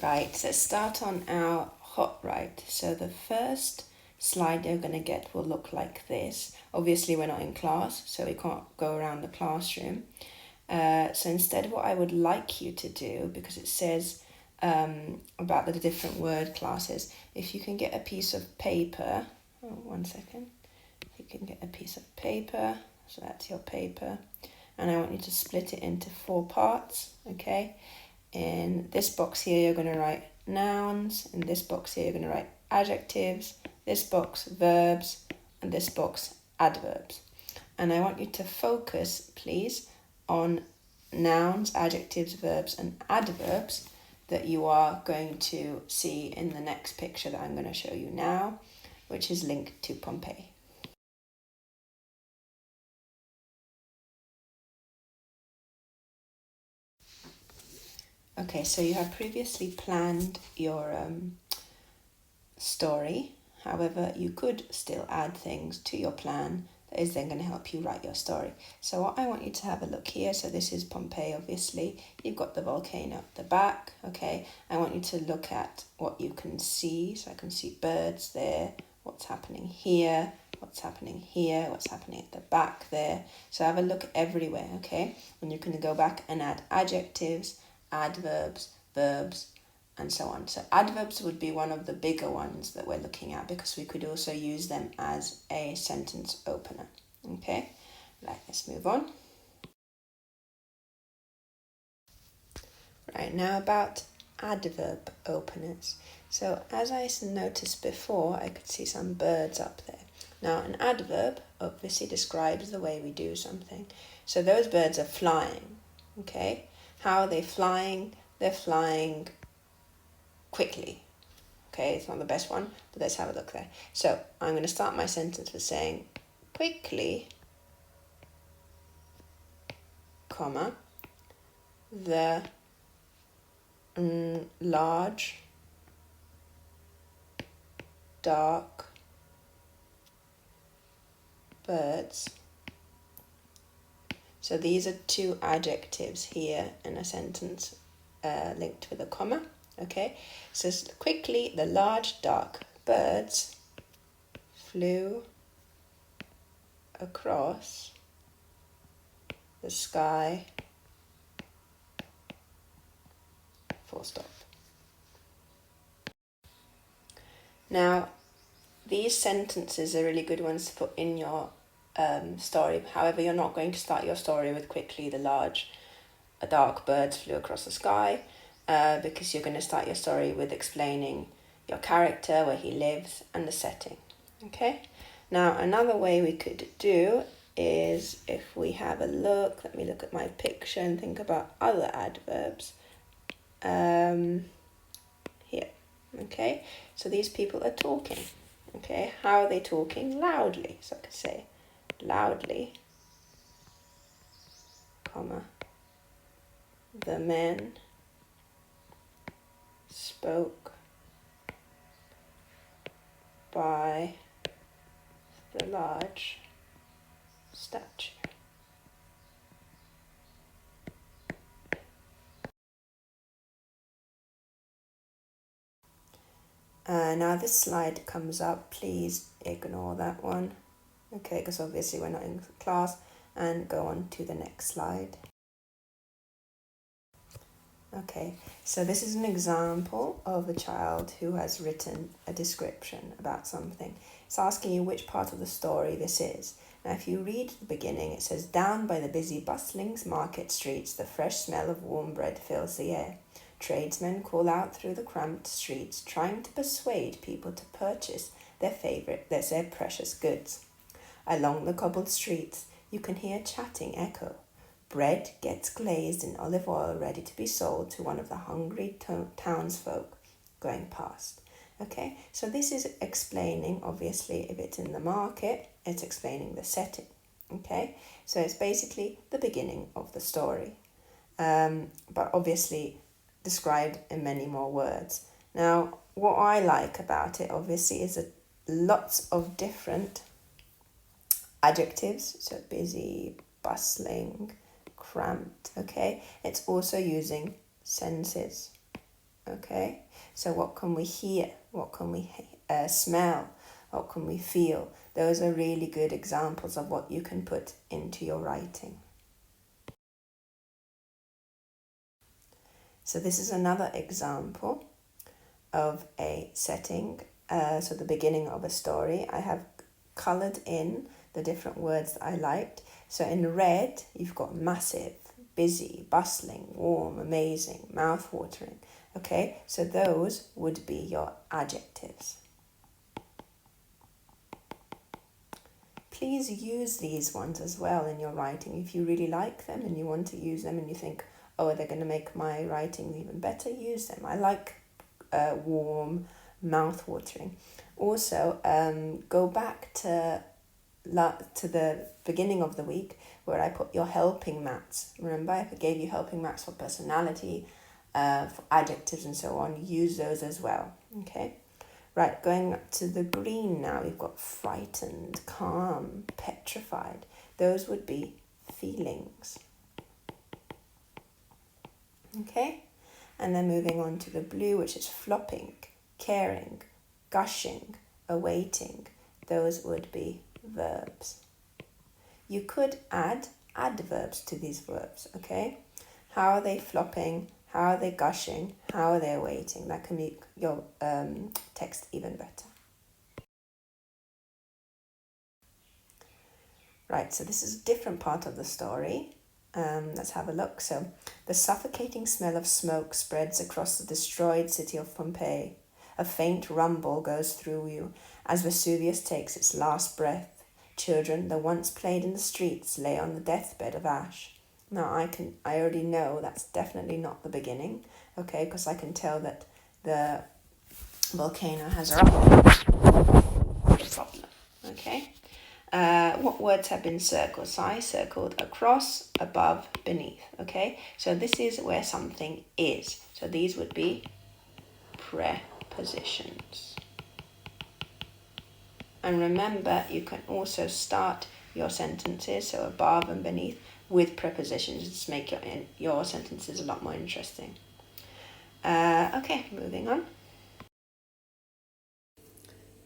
Right, so start on our hot right. So the first slide you're going to get will look like this. Obviously we're not in class, so we can't go around the classroom. So instead what I would like you to do, because it says about the different word classes, if you can get a piece of paper, one second, you can get a piece of paper, so that's your paper, and I want you to split it into 4 parts, okay? In this box here, you're going to write nouns. In this box here, you're going to write adjectives. This box, verbs. And this box, adverbs. And I want you to focus, please, on nouns, adjectives, verbs, and adverbs that you are going to see in the next picture that I'm going to show you now, which is linked to Pompeii. Okay, so you have previously planned your story. However, you could still add things to your plan that is then going to help you write your story. So what I want you to have a look here. So this is Pompeii, obviously. You've got the volcano at the back, okay? I want you to look at what you can see. So I can see birds there, what's happening here, what's happening here, what's happening at the back there. So have a look everywhere, okay? And you can go back and add adjectives, adverbs, verbs, and so on. So adverbs would be one of the bigger ones that we're looking at because we could also use them as a sentence opener. Okay, right, let's move on. Right, now about adverb openers. So as I noticed before, I could see some birds up there. Now an adverb obviously describes the way we do something. So those birds are flying, okay? How are they flying? They're flying quickly. Okay, it's not the best one, but let's have a look there. So I'm going to start my sentence with saying quickly, comma, the large, dark birds. So these are 2 adjectives here in a sentence linked with a comma. Okay, so quickly, the large, dark birds flew across the sky, full stop. Now, these sentences are really good ones to put in your story. However, you're not going to start your story with quickly the large, dark birds flew across the sky, because you're going to start your story with explaining your character, where he lives, and the setting. Okay? Now, another way we could do is if we have a look, let me look at my picture and think about other adverbs. Here. Okay? So these people are talking. Okay? How are they talking? Loudly. So I could say loudly, comma, the men spoke by the large statue. Now this slide comes up, please ignore that one, okay, because obviously we're not in class, and go on to the next slide. Okay, so this is an example of a child who has written a description about something. It's asking you which part of the story this is. Now, if you read the beginning, it says, down by the busy, bustling market streets, the fresh smell of warm bread fills the air. Tradesmen call out through the cramped streets, trying to persuade people to purchase their precious goods. Along the cobbled streets, you can hear chatting echo. Bread gets glazed in olive oil ready to be sold to one of the hungry townsfolk going past. Okay, so this is explaining, obviously, if it's in the market, it's explaining the setting. Okay, so it's basically the beginning of the story, but obviously described in many more words. Now, what I like about it, obviously, is that lots of different adjectives, so busy, bustling, cramped, okay? It's also using senses, okay? So what can we hear? What can we smell? What can we feel? Those are really good examples of what you can put into your writing. So this is another example of a setting. So the beginning of a story. I have coloured in the different words that I liked. So in red, you've got massive, busy, bustling, warm, amazing, mouth-watering. Okay, so those would be your adjectives. Please use these ones as well in your writing. If you really like them and you want to use them and you think, oh, they're going to make my writing even better, use them. I like warm, mouth-watering. Also, go back to the beginning of the week where I put your helping mats. Remember, I gave you helping mats for personality, for adjectives and so on. Use those as well, okay? Right, going up to the green now, we've got frightened, calm, petrified. Those would be feelings. Okay? And then moving on to the blue, which is flopping, caring, gushing, awaiting. Those would be verbs. You could add adverbs to these verbs, okay? How are they flopping? How are they gushing? How are they awaiting? That can make your text even better. Right, so this is a different part of the story. Let's have a look. So, the suffocating smell of smoke spreads across the destroyed city of Pompeii. A faint rumble goes through you as Vesuvius takes its last breath. Children that once played in the streets lay on the deathbed of ash. Now I already know that's definitely not the beginning, okay, because I can tell that the volcano has erupted. Problem, okay. What words have been circled? So I circled across, above, beneath, okay. So this is where something is. So these would be prepositions. And remember, you can also start your sentences, so above and beneath, with prepositions to make your sentences a lot more interesting. Okay, moving on.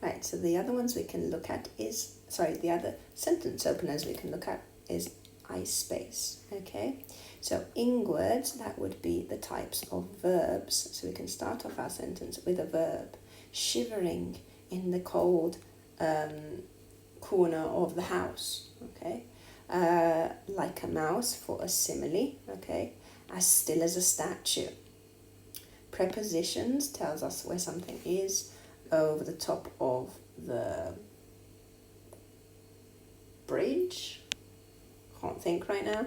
Right, so the other ones we can look at is, the other sentence openers we can look at is I space, okay? So in words, that would be the types of verbs. So we can start off our sentence with a verb. Shivering in the cold corner of the house, okay? Like a mouse for a simile, okay? As still as a statue. Prepositions tells us where something is, over the top of the bridge. Can't think right now.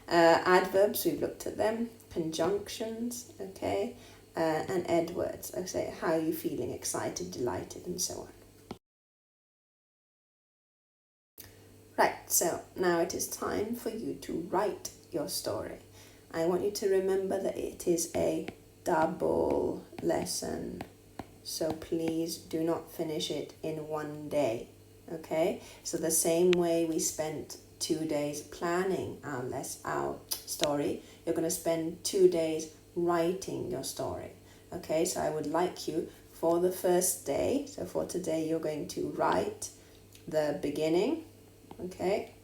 Adverbs, we've looked at them. Conjunctions, okay? And edwords, okay? How are you feeling? Excited, delighted, and so on. Right, so now it is time for you to write your story. I want you to remember that it is a double lesson. So please do not finish it in one day, okay? So the same way we spent 2 days planning our story, you're going to spend 2 days writing your story, okay? So I would like you, for the first day, so for today, you're going to write the beginning, okay?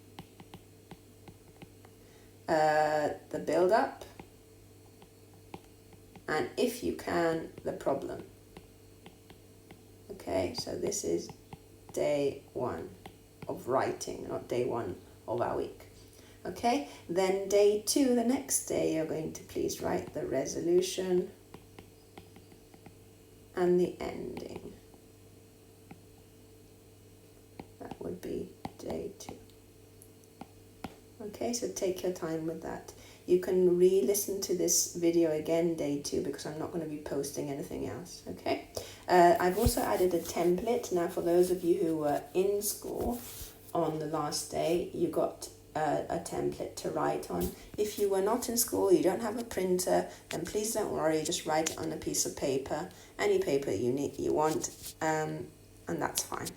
The build-up, and if you can, the problem. Okay, so this is day 1 of writing, not day 1 of our week. Okay, then day 2, the next day, you're going to please write the resolution and the ending. That would be day 2. Okay, so take your time with that. You can re-listen to this video again day 2 because I'm not going to be posting anything else, okay? I've also added a template. Now, for those of you who were in school on the last day, you got a template to write on. If you were not in school, you don't have a printer, then please don't worry, just write it on a piece of paper, any paper you want, and that's fine.